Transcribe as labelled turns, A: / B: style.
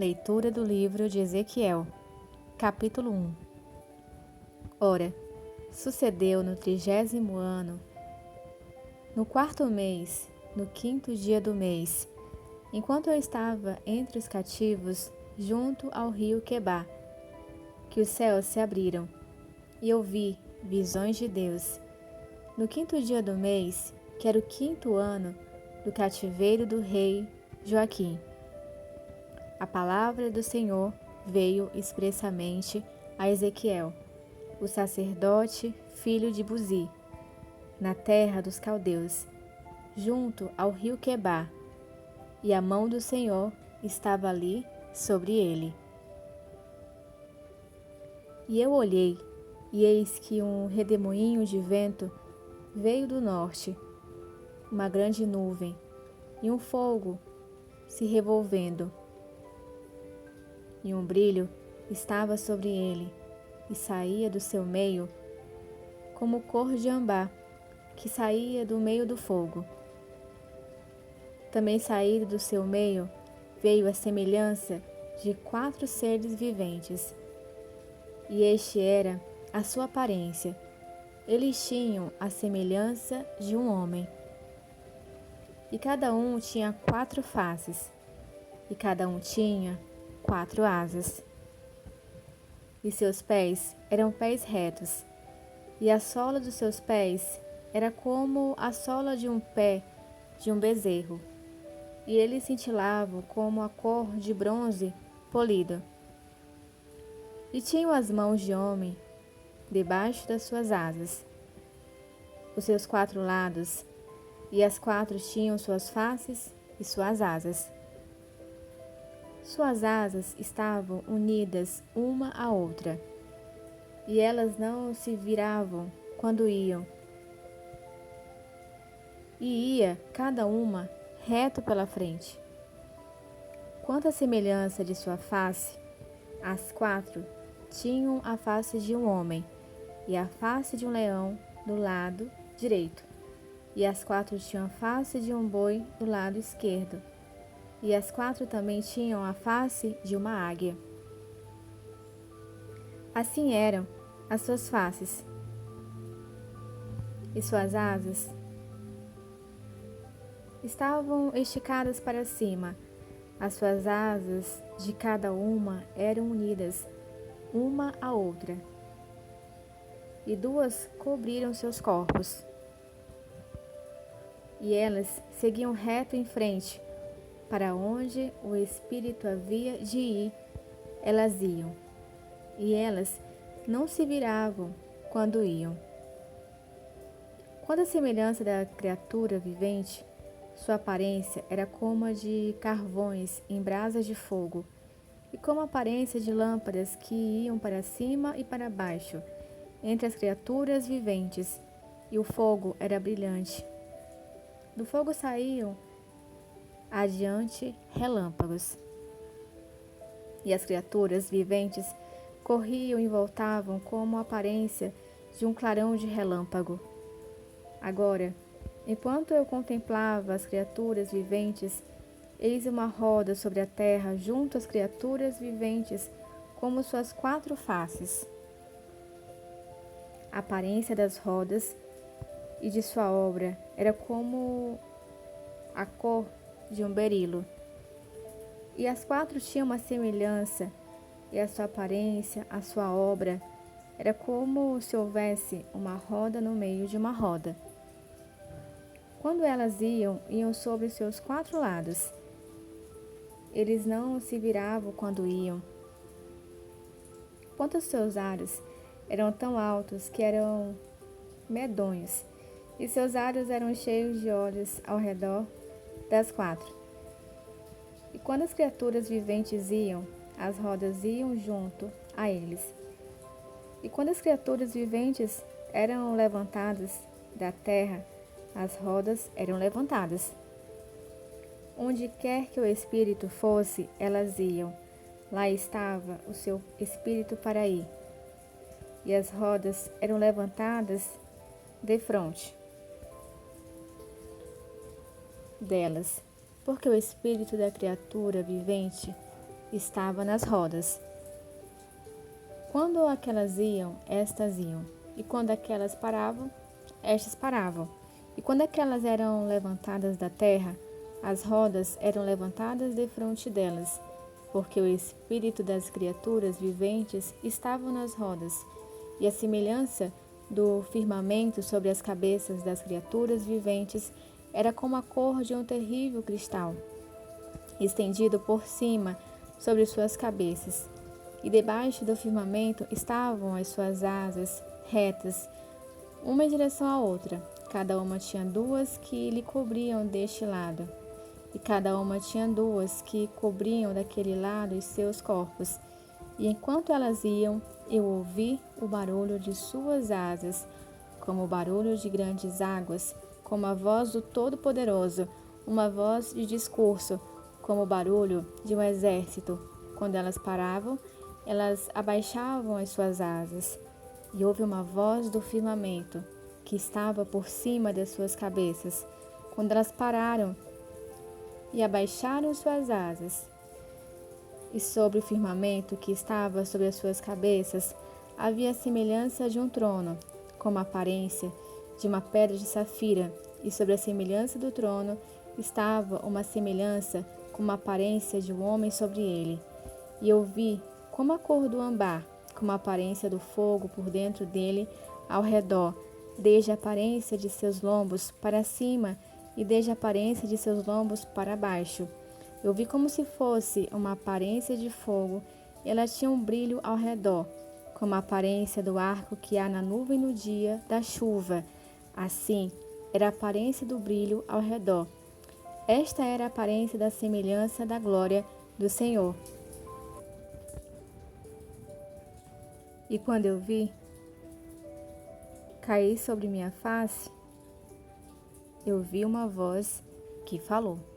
A: Leitura do livro de Ezequiel, capítulo 1. Ora, sucedeu no 30º ano, no 4º mês, no 5º dia do mês, enquanto eu estava entre os cativos, junto ao rio Quebar, que os céus se abriram, e eu vi visões de Deus. No 5º dia do mês, que era o 5º ano do cativeiro do rei Joaquim, a palavra do Senhor veio expressamente a Ezequiel, o sacerdote, filho de Buzi, na terra dos caldeus, junto ao rio Quebar, e a mão do Senhor estava ali sobre ele. E eu olhei, e eis que um redemoinho de vento veio do norte, uma grande nuvem, e um fogo se revolvendo, e um brilho estava sobre ele, e saía do seu meio como cor de ambá, que saía do meio do fogo. Também saído do seu meio veio a semelhança de 4 seres viventes, e este era a sua aparência. Eles tinham a semelhança de um homem, e cada um tinha 4 faces, e cada um tinha 4 asas. E seus pés eram pés retos, e a sola dos seus pés era como a sola de um pé de um bezerro, e eles cintilavam como a cor de bronze polido. E tinham as mãos de homem debaixo das suas asas, os seus 4 lados, e as 4 tinham suas faces e suas asas. Suas asas estavam unidas uma à outra, e elas não se viravam quando iam. E ia cada uma reto pela frente. Quanto à semelhança de sua face, as 4 tinham a face de um homem, e a face de um leão do lado direito, e as 4 tinham a face de um boi do lado esquerdo, e as 4 também tinham a face de uma águia. Assim eram as suas faces, e suas asas estavam esticadas para cima. As suas asas de cada uma eram unidas uma à outra, e 2 cobriram seus corpos. E elas seguiam reto em frente, para onde o Espírito havia de ir, elas iam, e elas não se viravam quando iam. Quanto à semelhança da criatura vivente, sua aparência era como a de carvões em brasas de fogo, e como a aparência de lâmpadas que iam para cima e para baixo, entre as criaturas viventes, e o fogo era brilhante. Do fogo saíam adiante relâmpagos, e as criaturas viventes corriam e voltavam como a aparência de um clarão de relâmpago. Agora, enquanto eu contemplava as criaturas viventes, eis uma roda sobre a terra junto às criaturas viventes, como suas 4 faces. A aparência das rodas e de sua obra era como a cor de um berilo. E as 4 tinham uma semelhança, e a sua aparência, a sua obra, era como se houvesse uma roda no meio de uma roda. Quando elas iam sobre seus 4 lados. Eles não se viravam quando iam. Quanto aos seus aros, eram tão altos que eram medonhos, e seus aros eram cheios de olhos ao redor das 4. E quando as criaturas viventes iam, as rodas iam junto a eles. E quando as criaturas viventes eram levantadas da terra, as rodas eram levantadas. Onde quer que o Espírito fosse, elas iam. Lá estava o seu Espírito para ir. E as rodas eram levantadas defronte delas, porque o Espírito da criatura vivente estava nas rodas. Quando aquelas iam, estas iam, e quando aquelas paravam, estas paravam. E quando aquelas eram levantadas da terra, as rodas eram levantadas defronte delas, porque o espírito das criaturas viventes estava nas rodas, e a semelhança do firmamento sobre as cabeças das criaturas viventes era como a cor de um terrível cristal, estendido por cima sobre suas cabeças. E debaixo do firmamento estavam as suas asas retas, uma em direção à outra. Cada uma tinha duas que lhe cobriam deste lado, e cada uma tinha duas que cobriam daquele lado os seus corpos. E enquanto elas iam, eu ouvi o barulho de suas asas, como o barulho de grandes águas, como a voz do Todo-Poderoso, uma voz de discurso, como o barulho de um exército. Quando elas paravam, elas abaixavam as suas asas, e houve uma voz do firmamento, que estava por cima das suas cabeças. Quando elas pararam e abaixaram suas asas, e sobre o firmamento que estava sobre as suas cabeças, havia a semelhança de um trono, como a aparência de uma pedra de safira, e sobre a semelhança do trono estava uma semelhança como a aparência de um homem sobre ele. E eu vi como a cor do âmbar, como a aparência do fogo por dentro dele ao redor, desde a aparência de seus lombos para cima e desde a aparência de seus lombos para baixo. Eu vi como se fosse uma aparência de fogo, e ela tinha um brilho ao redor, como a aparência do arco que há na nuvem no dia da chuva. Assim era a aparência do brilho ao redor. Esta era a aparência da semelhança da glória do Senhor. E quando eu vi cair sobre minha face, eu vi uma voz que falou.